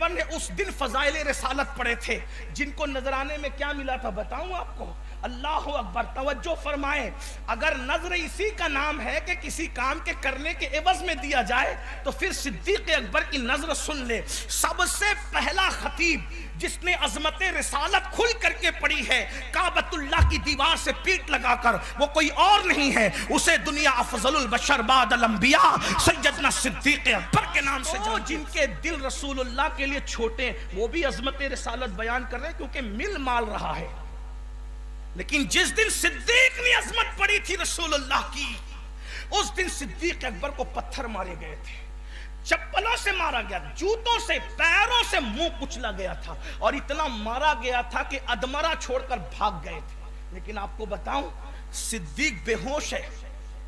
अकबर ने उस दिन फजाइल रिसालत पढ़े थे, जिनको नजराने में क्या मिला था बताऊं आपको? अल्लाह अकबर, तवज्जो फरमाए। अगर नजर इसी का नाम है कि किसी काम के करने के एवज में दिया जाए, तो फिर सिद्दीक अकबर की नजर सुन ले। सबसे पहला खतीब जिसने अजमत रिसालत खुल करके पढ़ी है काबतुल्लाह की दीवार से पीठ लगाकर, वो कोई और नहीं है, उसे दुनिया अफजलुल बशर बादल अंबिया सैयदना सिद्दीक अकबर के नाम से जान। जिनके दिल रसूलुल्लाह के लिए छोटे, वो भी अजमत रिसालत बयान कर रहे हैं क्योंकि मिल माल रहा है। लेकिन जिस दिन सिद्दीक ने अजमत पड़ी थी रसूलुल्लाह की, उस दिन सिद्दीक अकबर को पत्थर मारे गए थे, चप्पलों से मारा गया, जूतों से, पैरों से मुंह कुचला गया था, और इतना मारा गया था कि अधमरा छोड़कर भाग गए थे। लेकिन आपको बताऊं, सिद्दीक बेहोश है,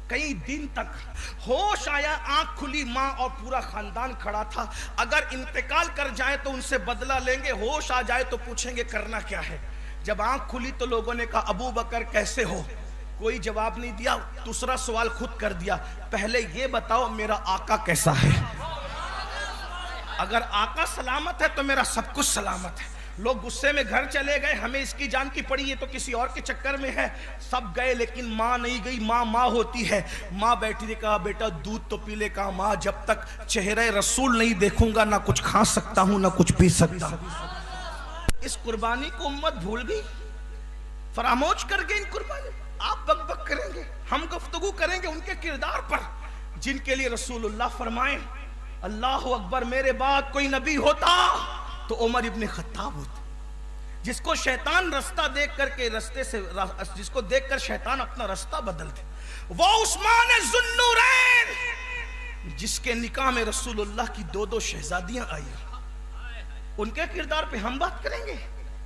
कई दिन तक होश आया, आंख खुली, माँ और पूरा खानदान खड़ा था। अगर इंतकाल कर जाए तो उनसे बदला लेंगे, होश आ जाए तो पूछेंगे करना क्या है। जब आंख खुली तो लोगों ने कहा अबू बकर कैसे हो? कोई जवाब नहीं दिया। दूसरा सवाल खुद कर दिया, पहले ये बताओ मेरा आका कैसा है? अगर आका सलामत है तो मेरा सब कुछ सलामत है। लोग गुस्से में घर चले गए, हमें इसकी जान की पड़ी, ये तो किसी और के चक्कर में है। सब गए लेकिन माँ नहीं गई। माँ माँ होती है। माँ बैठी ने कहा बेटा दूध तो पी ले। कहा माँ जब तक चेहरे रसूल नहीं देखूंगा ना कुछ खा सकता हूँ ना कुछ पी सकता हूँ। इस कुर्बानी को उम्मत भूल गई, फरामोश कर गई इन कुर्बानी। आप बक बक करेंगे, हम गुफ्तगू करेंगे उनके किरदार पर, जिनके लिए रसूलुल्लाह फरमाए अल्लाह अकबर, मेरे बाद कोई नबी होता तो उमर इब्ने खत्ताब होता, जिसको शैतान रास्ता देख करके रास्ते से, जिसको देखकर शैतान अपना रास्ता बदलते, वो उस्मान ज़ुन्नूरैन, जिसके निकाह में रसूलुल्लाह की दो दो शहजादियां आई। उनके किरदार पे हम बात करेंगे।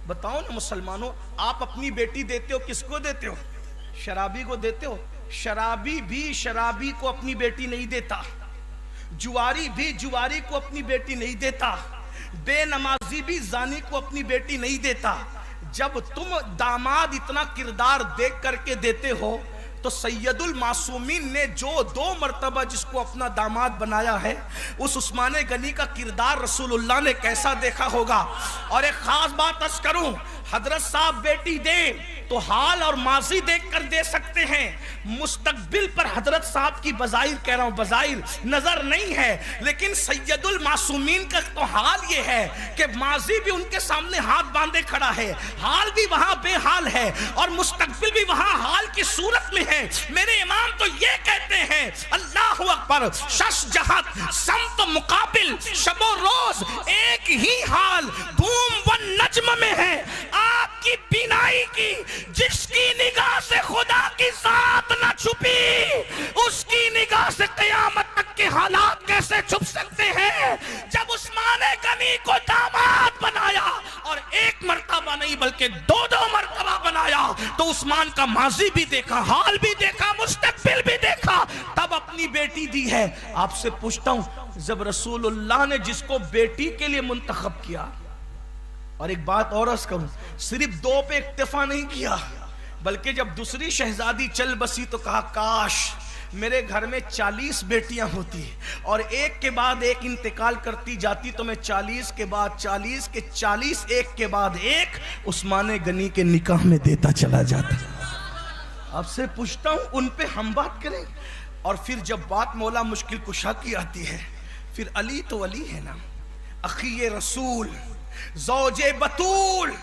बताओ ना मुसलमानों, आप अपनी बेटी देते हो, किसको देते हो? शराबी को देते हो। शराबी भी शराबी को अपनी बेटी नहीं देता, जुआरी भी जुआरी को अपनी बेटी नहीं देता, बेनमाजी भी जानी को अपनी बेटी नहीं देता। जब तुम दामाद इतना किरदार देख करके देते हो, तो सैयदुल मासूमीन ने जो 2 मर्तबा जिसको अपना दामाद बनाया है, उस उस्मान गनी का किरदार रसूलुल्लाह ने कैसा देखा होगा। और एक खास बात अर्ज करूं, हजरत साहब बेटी दे तो हाल और माजी देख कर दे सकते हैं, मुस्तकबिल पर हजरत साहब की बजाइर कह रहा हूं, बजाइर नजर नहीं है। लेकिन सैयदुल मासूमीन का तो हाल ये है कि माजी भी उनके सामने हाथ बांधे खड़ा है, हाल भी वहां बेहाल है और मुस्तकबिल भी वहां हाल की सूरत में है। मेरे इमाम तो ये कहते हैं अल्लाह अकबर, शश जहात समत मुकाबिल शबो रोज एक ही हाल, धूम व नज्म में है आपकी बिनाई की, जिसकी निगाह से खुदा की जात न छुपी, उसकी निगाह से क़यामत तक के हालात कैसे छुप सकते हैं। जब उस्मान गनी को दामाद बनाया, और एक मर्तबा नहीं बल्कि 2-2 मर्तबा बनाया, तो उस्मान का माजी भी देखा, हाल भी देखा, मुस्तकबिल भी देखा, तब अपनी बेटी दी है। आपसे पूछता हूं, जब रसूलुल्लाह ने जिसको बेटी के लिए मुंतखब किया, और एक बात और अर्ज करूं, सिर्फ 2 पे इक्तिफा नहीं किया, बल्कि जब दूसरी शहजादी चल बसी तो कहा काश मेरे घर में 40 बेटियां होती और एक के बाद एक इंतकाल करती जाती, तो मैं 40 के बाद 40 के 40 एक के बाद एक उस्मान गनी के निकाह में देता चला जाता। आपसे पूछता हूं, उन पे हम बात करें। और फिर जब बात मौला मुश्किल कुशा की आती है, फिर अली तो अली है ना, अखी रसूल, ज़ौजे बतूल,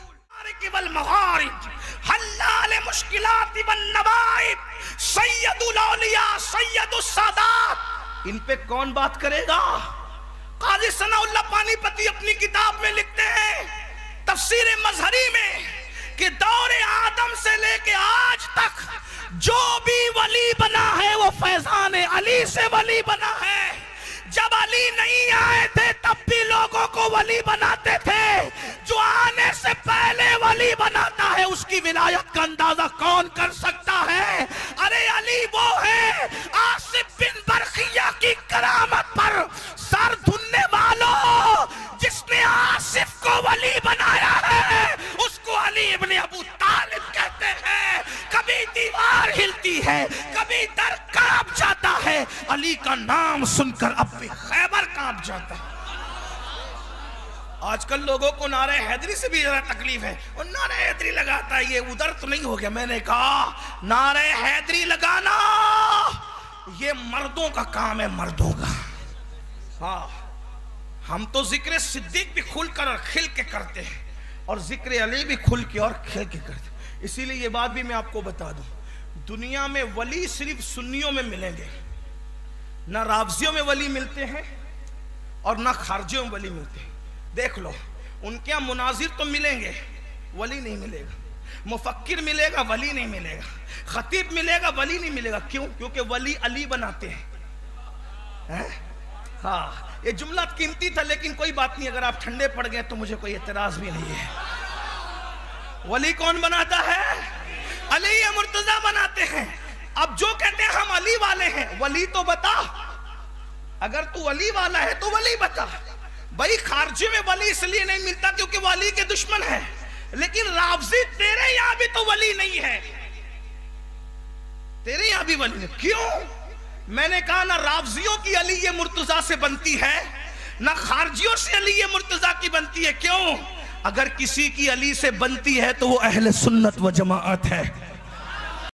केवल मगारिब, हल्लाल मुश्किलात वन नवाइब, सैयदुल औलिया, सैयदुस सादात। इन पे कौन बात करेगा? काजी सनाउल्लाह पानीपती अपनी किताब में लिखते हैं, तफसीर मजहरी में, कि दौरे आदम से लेके आज तक जो भी वली बना है वो फैजान अली से वली बना है। जब अली नहीं आए थे तब भी लोगों को वली बनाते थे, जो आने से पहले वली बनाता है उसकी विलायत का अंदाजा कौन कर सकता है? अरे अली वो है आसिफ बिन बरखिया की करामत पर सर धुनने वालों, जिसने आसिफ को वली बनाया है, उसको अली इब्ने अबू तालिब कहते हैं। कभी दीवार हिलती है, कभी दर कांप जाता है, अली का नाम सुनकर अब भी खैबर कांप जाता है। आजकल लोगों को नारे हैदरी से भी ज्यादा तकलीफ है, और नारे हैदरी लगाता है, ये उधर तो नहीं हो गया। मैंने कहा नारे हैदरी लगाना ये मर्दों का काम है, मर्दों का। हाँ, हम तो जिक्र सिद्दीक भी खुलकर और खिल के करते हैं, और जिक्र अली भी खुल के और खिल के करते हैं। इसीलिए ये बात भी मैं आपको बता दूं, दुनिया में वली सिर्फ सुन्नियों में मिलेंगे, ना रावजियों में वली मिलते हैं और ना खारजियों में वली मिलते हैं। देख लो, उनके यहाँ मुनाजिर तो मिलेंगे, वली नहीं मिलेगा। मुफक्किर मिलेगा, वली नहीं मिलेगा। खतीब मिलेगा, वली नहीं मिलेगा। क्यों? क्योंकि वली अली बनाते हैं। हाँ, ये जुमला कीमती था, लेकिन कोई बात नहीं, अगर आप ठंडे पड़ गए तो मुझे कोई एतराज भी नहीं है। वली कौन बनाता है? अली या मुर्तजा बनाते हैं। अब जो कहते हैं हम अली वाले हैं, वली तो बता। अगर तू अली वाला है तो वली बता। भाई खारजी में वली इसलिए नहीं मिलता क्योंकि वली के दुश्मन है, लेकिन रावजी तेरे यहां भी तो वली नहीं है, तेरे यहां भी वली नहीं। क्यों? मैंने कहा ना रावजियों की अली ये मुर्तजा से बनती है, ना खारजियों से अली ये मुर्तजा की बनती है। क्यों? अगर किसी की अली से बनती है तो वो अहले सुन्नत व जमाअत है।